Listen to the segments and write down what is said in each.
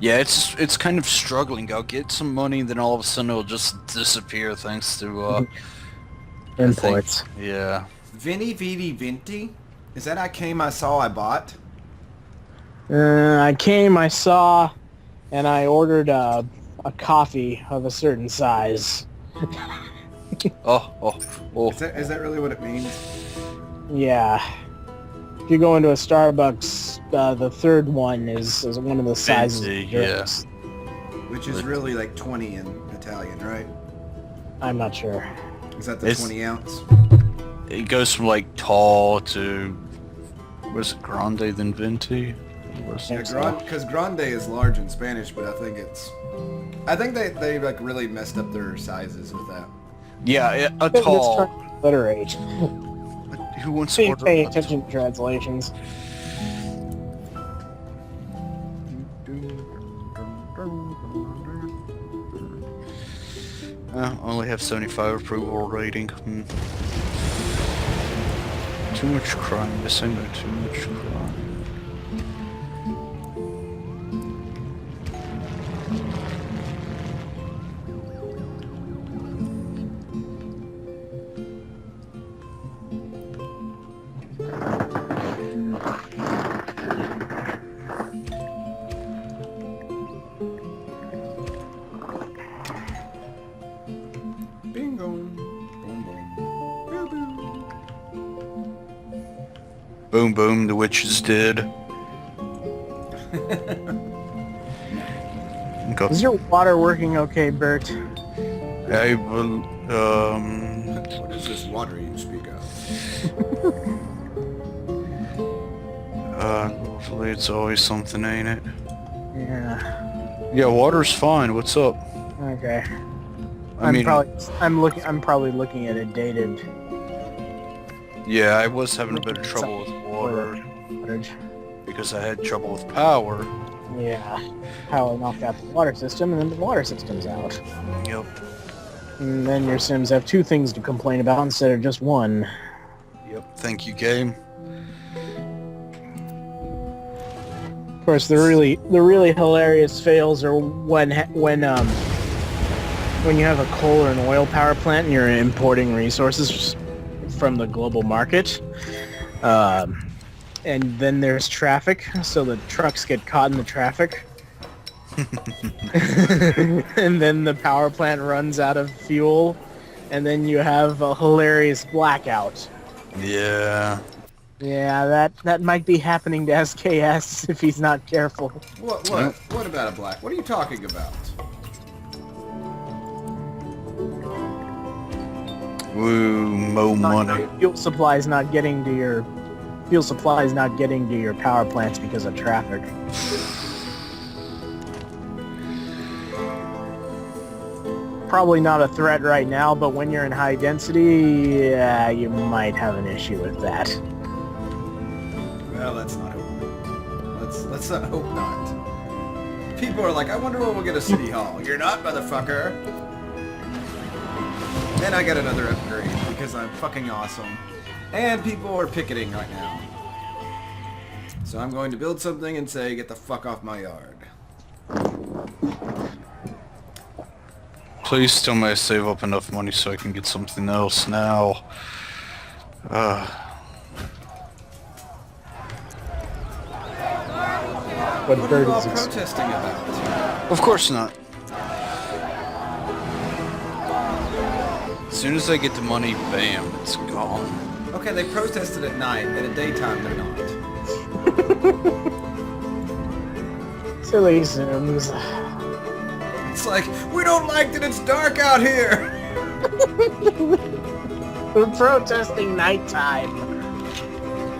Yeah, it's kind of struggling. I'll get some money, then all of a sudden it'll just disappear thanks to I think, Imports. yeah. Vinny Vidi Vinti? Is that I came, I saw, I bought? I came, I saw, and I ordered a coffee of a certain size. Oh. Is that really what it means? Yeah. If you go into a Starbucks, the third one is one of the sizes. Fancy, of drinks. Which is really like 20 in Italian, right? I'm not sure. Is that the 20 ounce? It goes from like tall to, was it grande then venti? Yeah, because grande is large in Spanish, but I think they like really messed up their sizes with that. Yeah, a tall. Alliterate. Who wants to order? Pay attention to translations. Only have 75 approval rating. Too much crime. Missing too much crime. Bingo. Boom boom. Boo boo. Boom boom, the witch is dead. Is your water working okay, Bert? I will, What is this water you speak of? hopefully it's always something, ain't it? Yeah. Yeah, water's fine. What's up? Okay. I'm probably looking at it dated. Yeah, I was having a bit of trouble with water because I had trouble with power. Yeah. Power knocked out the water system, and then the water system's out. Yep. And then your Sims have two things to complain about instead of just one. Yep. Thank you, game. Of course, the really hilarious fails are when you have a coal or an oil power plant and you're importing resources from the global market, and then there's traffic, so the trucks get caught in the traffic. And then the power plant runs out of fuel, and then you have a hilarious blackout. Yeah. Yeah, that might be happening to SKS if he's not careful. What about a black? What are you talking about? Woo, mo money. Fuel supply is not getting to your power plants because of traffic. Probably not a threat right now, but when you're in high density, yeah, you might have an issue with that. Well, let's not hope. Let's not hope not. People are like, I wonder when we'll get a city hall. You're not, motherfucker. And I got another upgrade because I'm fucking awesome. And people are picketing right now. So I'm going to build something and say, get the fuck off my yard. Please tell me I save up enough money so I can get something else now. What are you all protesting about? Of course not. As soon as I get the money, bam, it's gone. Okay, they protested at night. At daytime, they're not. Silly Sims. It's like, we don't like that it's dark out here! We're protesting nighttime.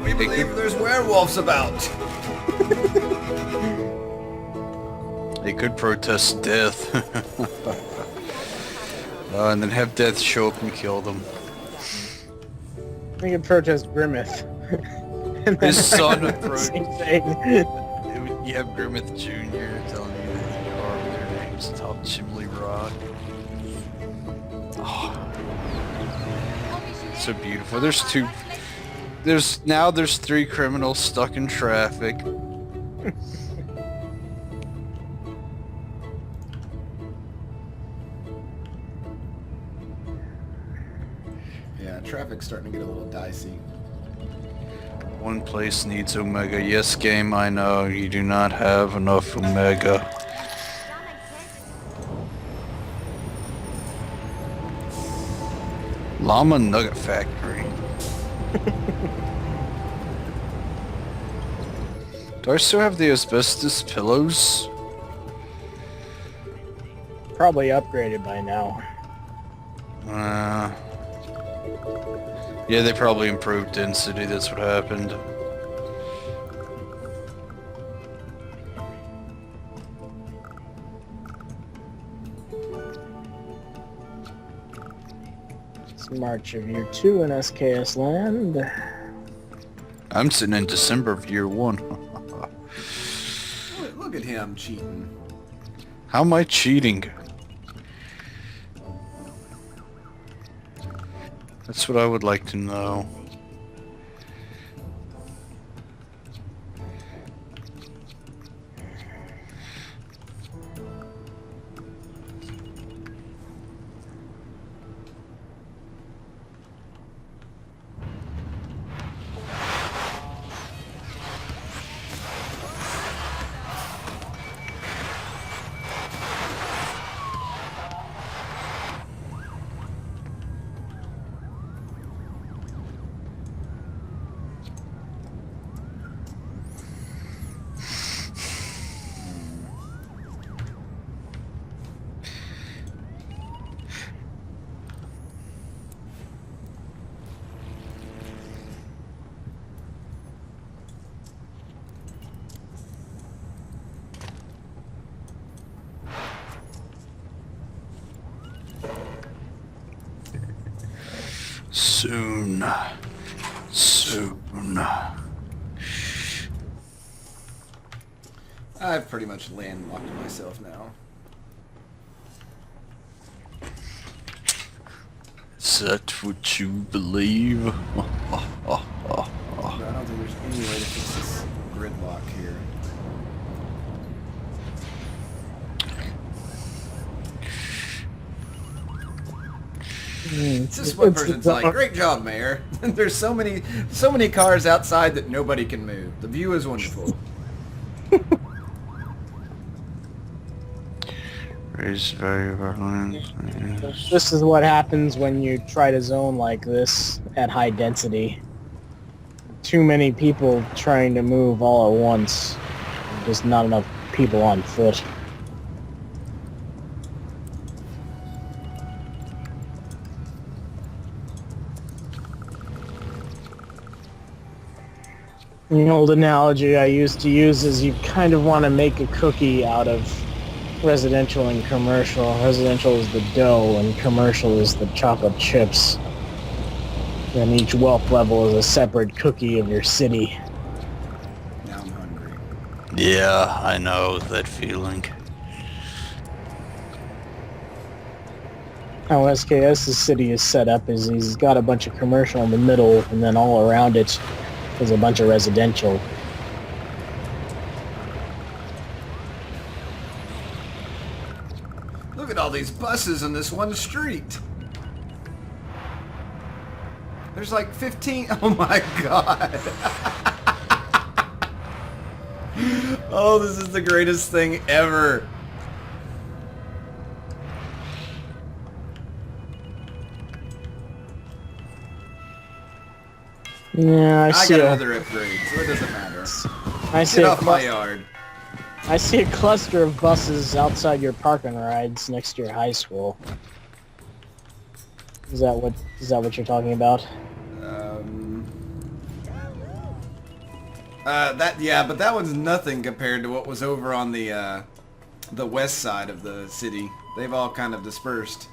We believe there's werewolves about. They could protest death. And then have death show up and kill them. We can protest Grimmeth. His son approached. Same thing. You have Grimmeth Jr. telling you that you are their names atop Chimley Rock. Oh. So beautiful. There's three criminals stuck in traffic. traffic's starting to get a little dicey. One place needs Omega. Yes, game, I know. You do not have enough Omega. Llama Nugget Factory. Do I still have the asbestos pillows? Probably upgraded by now. Yeah, they probably improved density, that's what happened. It's March of year 2 in SKS land. I'm sitting in December of year 1. Look at him cheating. How am I cheating? That's what I would like to know. Soon. I've pretty much landlocked myself now. Is that what you believe? But I don't think there's any way to fix this gridlock here. It's just one person's like, great job, Mayor. There's so many cars outside that nobody can move. The view is wonderful. Raise value of our lands. This is what happens when you try to zone like this at high density. Too many people trying to move all at once. Just not enough people on foot. The old analogy I used to use is you kind of want to make a cookie out of residential and commercial. Residential is the dough and commercial is the chocolate chips. And each wealth level is a separate cookie of your city. Now I'm hungry. Yeah, I know that feeling. How SKS's city is set up is he's got a bunch of commercial in the middle and then all around it is a bunch of residential. Look at all these buses in this one street. There's like 15. Oh my god. Oh, this is the greatest thing ever. Yeah, I got another upgrade, so it doesn't matter. Get off my yard. I see a cluster of buses outside your parking rides next to your high school. Is that what you're talking about? Yeah, but that one's nothing compared to what was over on the west side of the city. They've all kind of dispersed.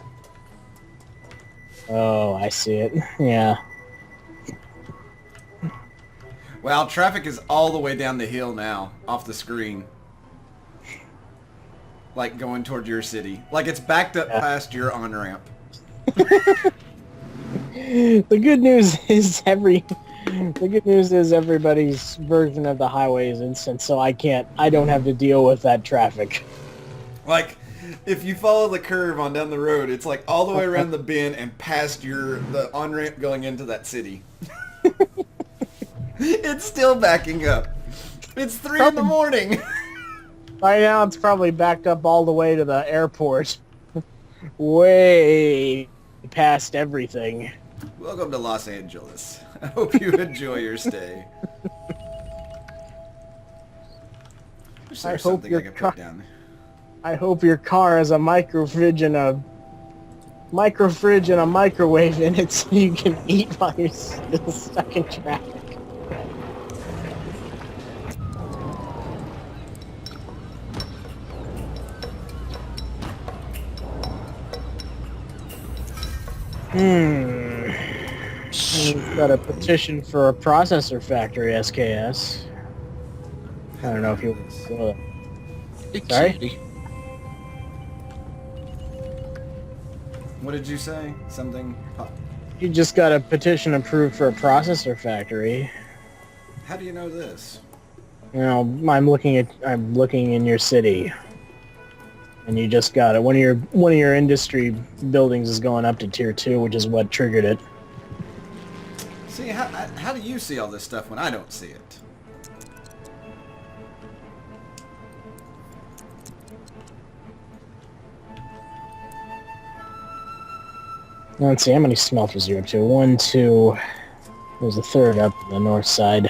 Oh, I see it. Yeah. Well, traffic is all the way down the hill now, off the screen. Like, going toward your city. Like, it's backed up past your on-ramp. The good news is everybody's version of the highway is instant, so I don't have to deal with that traffic. Like, if you follow the curve on down the road, it's like all the way around the bend and past the on-ramp going into that city. It's still backing up. It's 3 in the morning. By now, it's probably backed up all the way to the airport. Way past everything. Welcome to Los Angeles. I hope you enjoy your stay. Wish there was something I could put down. I hope your car has a microfridge and a microwave in it so you can eat while you're still stuck in traffic. We've got a petition for a processor factory, SKS. I don't know if you... Sorry? What did you say? Something... You just got a petition approved for a processor factory. How do you know this? You know, I'm looking in your city. And you just got it. One of your industry buildings is going up to tier 2, which is what triggered it. See, how do you see all this stuff when I don't see it? Let's see, how many smelters are you up to? 1, 2... There's a third up on the north side.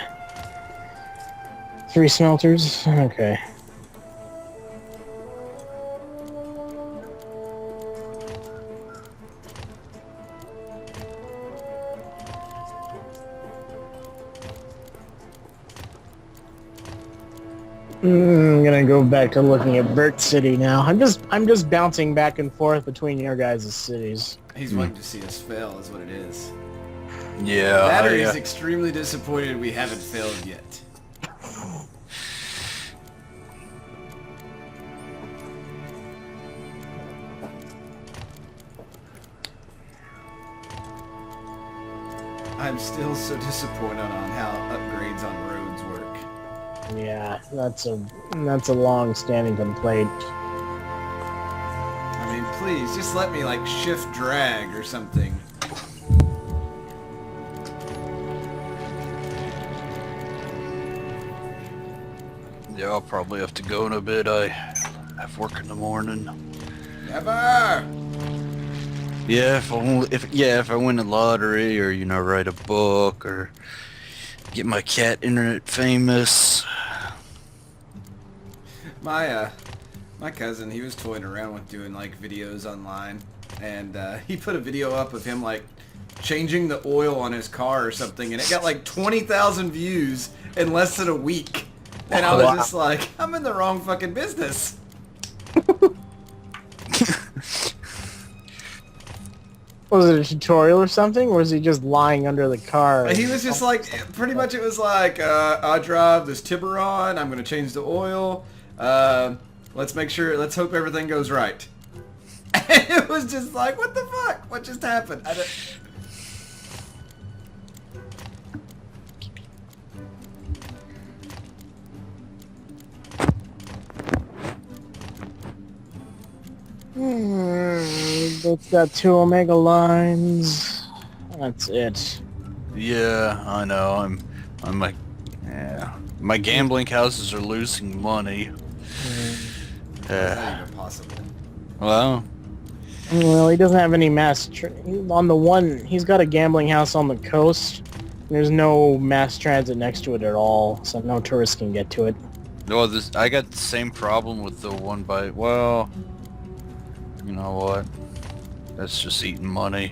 3 smelters? Okay. I'm gonna go back to looking at Burt City now. I'm just bouncing back and forth between your guys' cities. He's wanting to see us fail, is what it is. Yeah. Battery's extremely disappointed we haven't failed yet. I'm still so disappointed on how upgrades on roads work. Yeah, that's a long-standing complaint. I mean, please, just let me, like, shift drag or something. Yeah, I'll probably have to go in a bit. I have work in the morning. Never! Yeah, if I win the lottery or, you know, write a book or get my cat internet famous. My cousin, he was toying around with doing like videos online, and he put a video up of him like changing the oil on his car or something, and it got like 20,000 views in less than a week. And I was just like, I'm in the wrong fucking business. Was it a tutorial or something, or was he just lying under the car? He was just like, pretty much it was like, I drive this Tiburon, I'm going to change the oil, let's hope everything goes right. And it was just like, what the fuck? What just happened? It's got 2 Omega lines. That's it. Yeah, I know. I'm like, yeah. My gambling houses are losing money. That's not even possible. Well, he doesn't have any on the one. He's got a gambling house on the coast. There's no mass transit next to it at all, so no tourists can get to it. no, I got the same problem with the one by. Well, you know what? That's just eating money.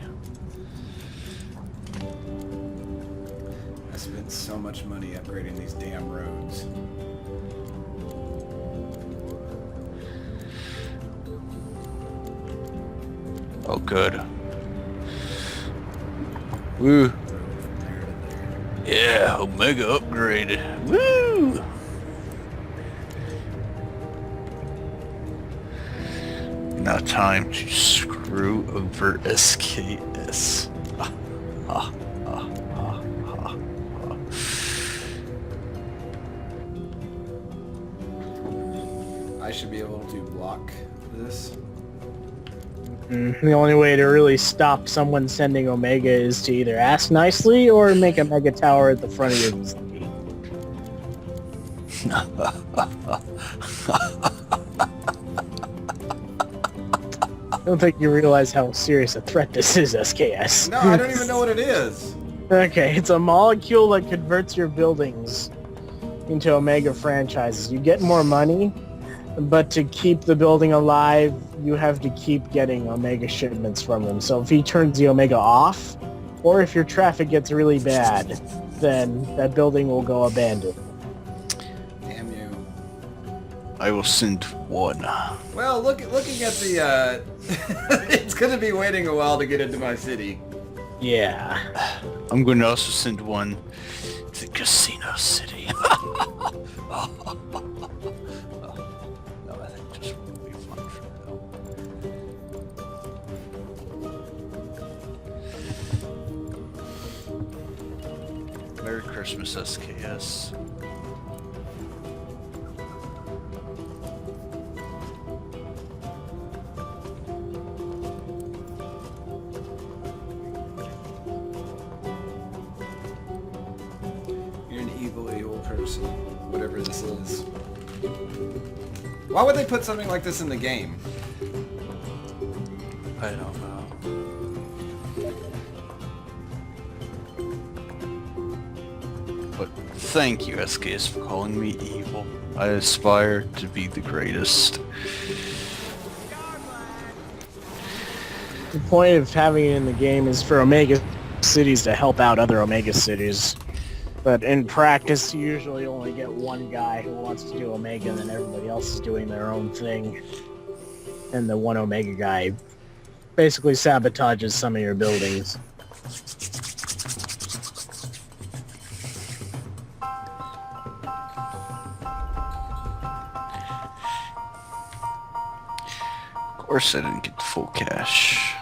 I spent so much money upgrading these damn roads. Oh, good. Woo. Yeah, Omega upgraded. Woo! Now time to screw over SKS. I should be able to block this. The only way to really stop someone sending Omega is to either ask nicely or make a mega tower at the front of your city. I don't think you realize how serious a threat this is, SKS. No, I don't even know what it is. Okay, it's a molecule that converts your buildings into Omega franchises. You get more money, but to keep the building alive, you have to keep getting Omega shipments from him. So if he turns the Omega off, or if your traffic gets really bad, then that building will go abandoned. Damn you. I will send one. Well, looking at the, it's gonna be waiting a while to get into my city. Yeah. I'm going to also send one to Casino City. No, I think just would be fun for now. Merry Christmas, SKS. You're an evil person, whatever this is. Why would they put something like this in the game? I don't know. But thank you, SKS, for calling me evil. I aspire to be the greatest. The point of having it in the game is for Omega cities to help out other Omega cities. But in practice, you usually only get one guy who wants to do Omega, and then everybody else is doing their own thing. And the one Omega guy basically sabotages some of your buildings. Of course I didn't get the full cash.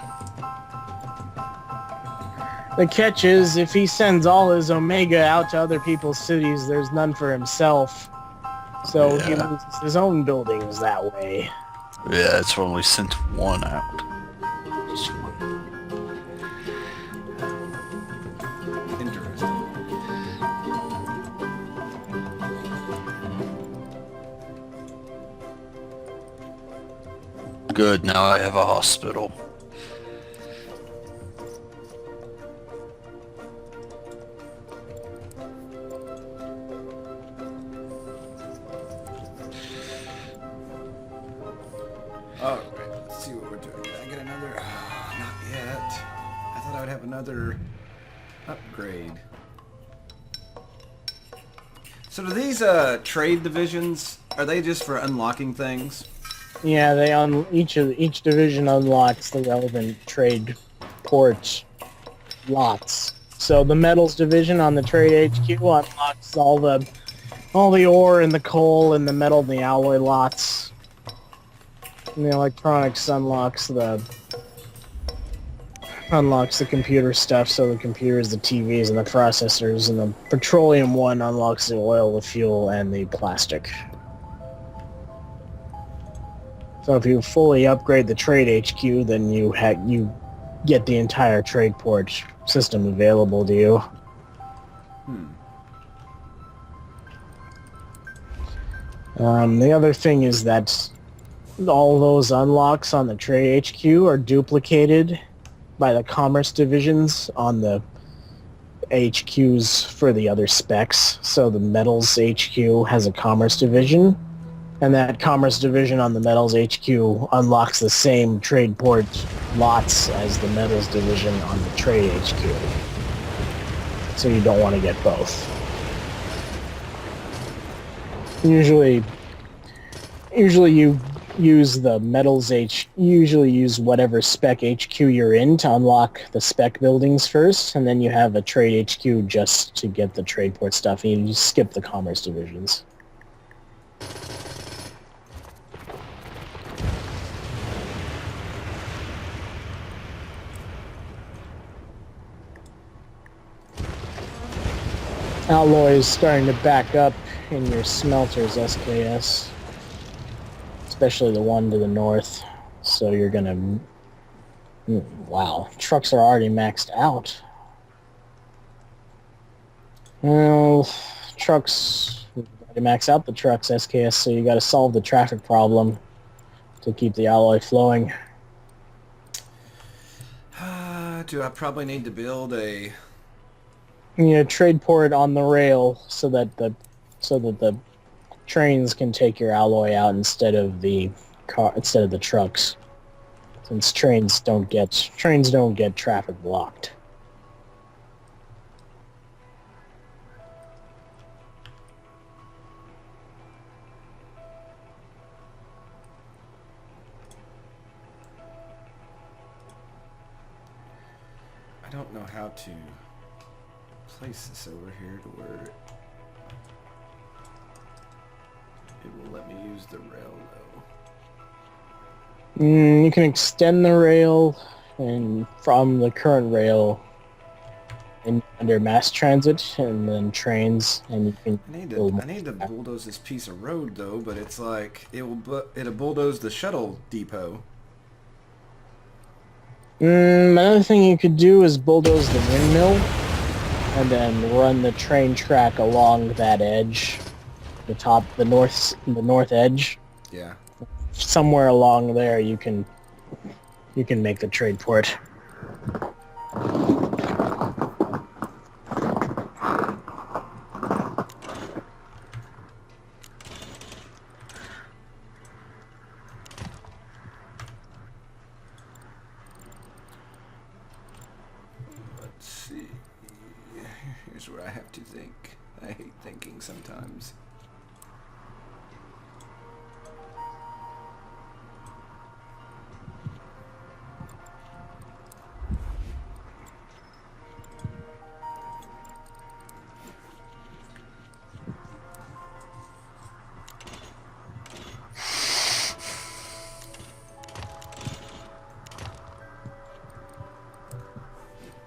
The catch is, if he sends all his Omega out to other people's cities, there's none for himself. So he Yeah. loses his own buildings that way. Yeah, it's only sent one out. Just one. Interesting. Good, now I have a hospital. Alright, let's see what we're doing. Did I get another? Not yet. I thought I would have another upgrade. So do these trade divisions, are they just for unlocking things? Yeah, they each division unlocks the relevant trade port lots. So the metals division on the trade HQ unlocks all the ore and the coal and the metal and the alloy lots. And the electronics unlocks the computer stuff, so the computers, the TVs, and the processors, and the petroleum one unlocks the oil, the fuel, and the plastic. So if you fully upgrade the trade HQ, then you get the entire trade port system available to you. The other thing is that all those unlocks on the trade HQ are duplicated by the commerce divisions on the HQs for the other specs. So the metals HQ has a commerce division, and that commerce division on the metals HQ unlocks the same trade port lots as the metals division on the trade HQ. So you don't want to get both. Usually you use the metals usually use whatever spec HQ you're in to unlock the spec buildings first, and then you have a trade HQ just to get the trade port stuff, and you just skip the commerce divisions. Alloy is starting to back up in your smelters, SKS. Especially the one to the north. So you're gonna... Wow, trucks are already maxed out. Well, trucks... already max out the trucks, SKS, so you gotta solve the traffic problem to keep the alloy flowing. Do I probably need to build a... Trade port on the rail so that the trains can take your alloy out instead of the trucks. Since trains don't get traffic blocked. I don't know how to place this over here to where it will let me use the rail though. You can extend the rail and from the current rail under mass transit and then trains, and you can I need to bulldoze this piece of road though, but it's like it'll bulldoze the shuttle depot. Another thing you could do is bulldoze the windmill and then run the train track along that edge, the north edge. Yeah. Somewhere along there you can make the trade port. Let's see. Here's where I have to think. I hate thinking sometimes.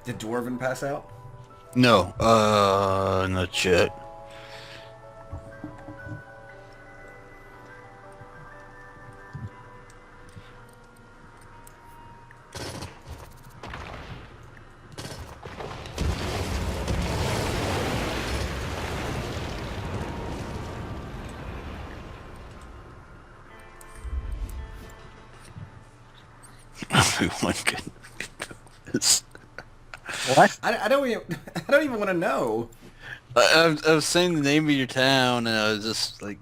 Did Dwarven pass out? No, not yet. Everyone can do this. What? I don't even want to know. I was saying the name of your town, and I was just like,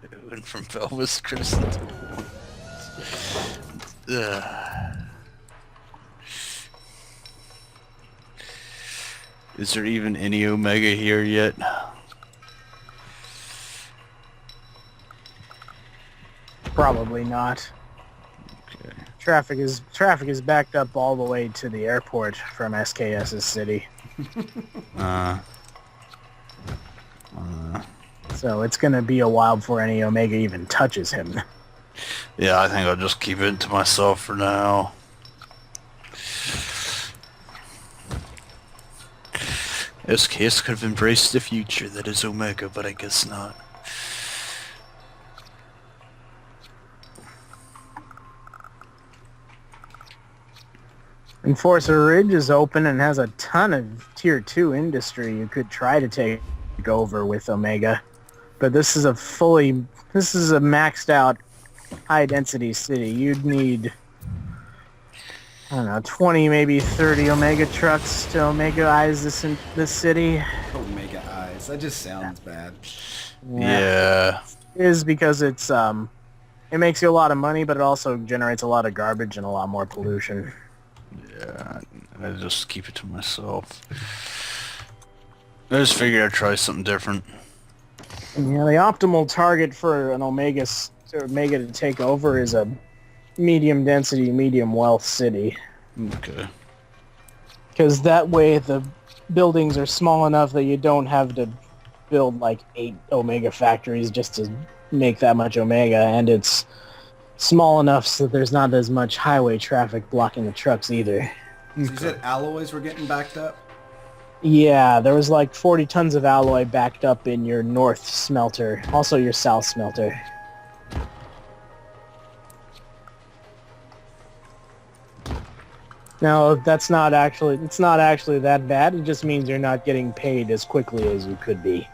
it went from Velvis Crescent to... Is there even any Omega here yet? Probably not. Okay. Traffic is backed up all the way to the airport from SKS's city. So it's gonna be a while before any Omega even touches him. Yeah, I think I'll just keep it to myself for now. SKS could have embraced the future that is Omega, but I guess not. Enforcer Ridge is open and has a ton of Tier 2 industry you could try to take over with Omega. But this is a maxed out high density city. You'd need, I don't know, 20, maybe 30 Omega trucks to Omega-ize this city. Omega eyes. That just sounds bad. Yeah. It is because it makes you a lot of money, but it also generates a lot of garbage and a lot more pollution. Yeah, I just keep it to myself. I just figured I'd try something different. Yeah, the optimal target for an Omega to take over is a medium density, medium wealth city. Okay. Because that way the buildings are small enough that you don't have to build like 8 Omega factories just to make that much Omega, and it's small enough so that there's not as much highway traffic blocking the trucks either. So you said alloys were getting backed up? Yeah, there was like 40 tons of alloy backed up in your north smelter, also your south smelter. No, that's not actually. It's not actually that bad. It just means you're not getting paid as quickly as you could be.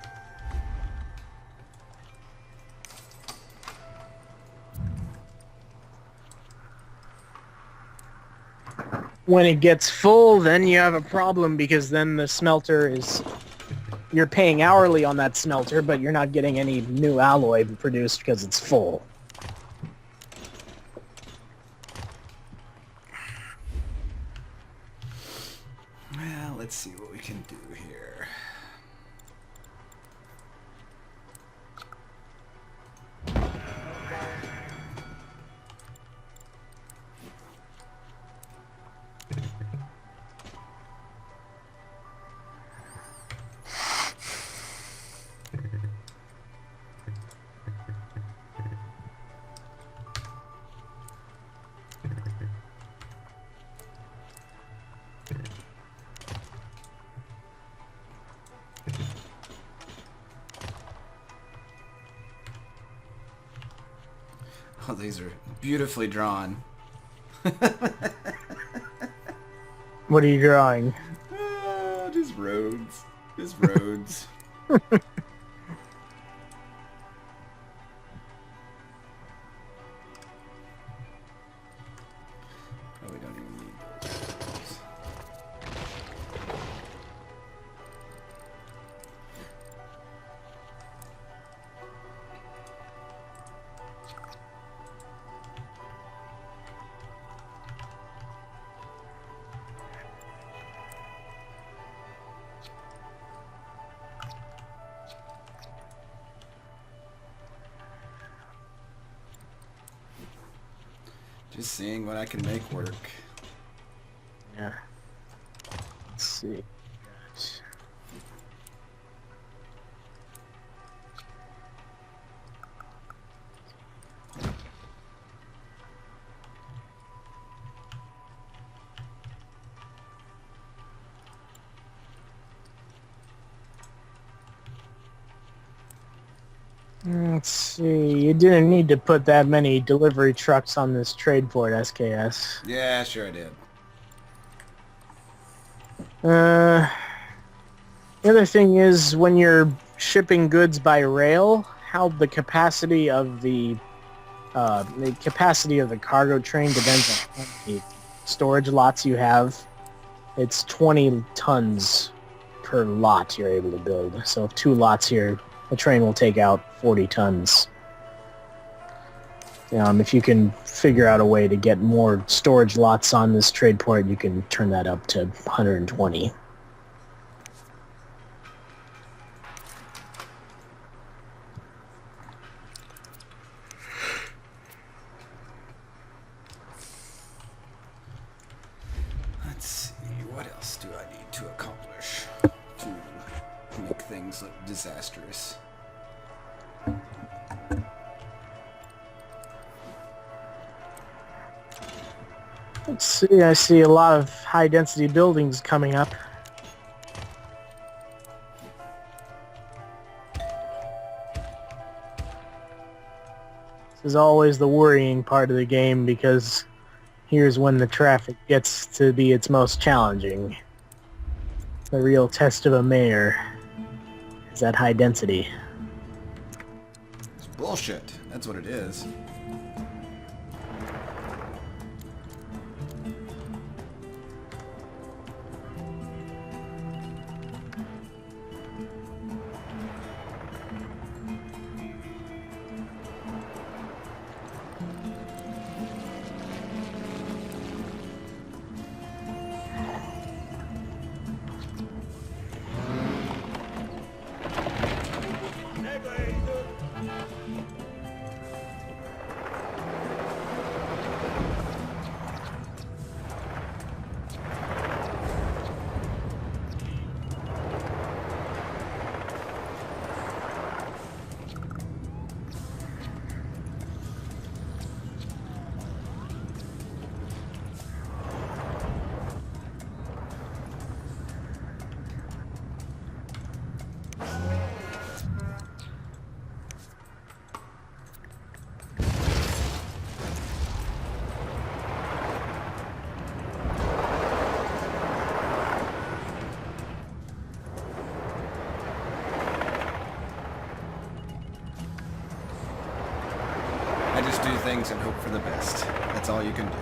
When it gets full, then you have a problem because then the smelter is... You're paying hourly on that smelter, but you're not getting any new alloy produced because it's full. Well, let's see what we can do here. Oh, these are beautifully drawn. What are you drawing? Just roads. Just roads. Probably don't even need those. Just seeing what I can make work. Yeah. Let's see. Let's see. You didn't need to put that many delivery trucks on this trade port, SKS. Yeah, sure I did. The other thing is when you're shipping goods by rail, how the capacity of the cargo train depends on how many storage lots you have. It's 20 tons per lot you're able to build. So if 2 lots here, the train will take out 40 tons. If you can figure out a way to get more storage lots on this trade port, you can turn that up to 120. Let's see, what else do I need to accomplish to make things look disastrous? Let's see, I see a lot of high-density buildings coming up. This is always the worrying part of the game because here's when the traffic gets to be its most challenging. The real test of a mayor is that high density. It's bullshit. That's what it is. just do things and hope for the best. That's all you can do.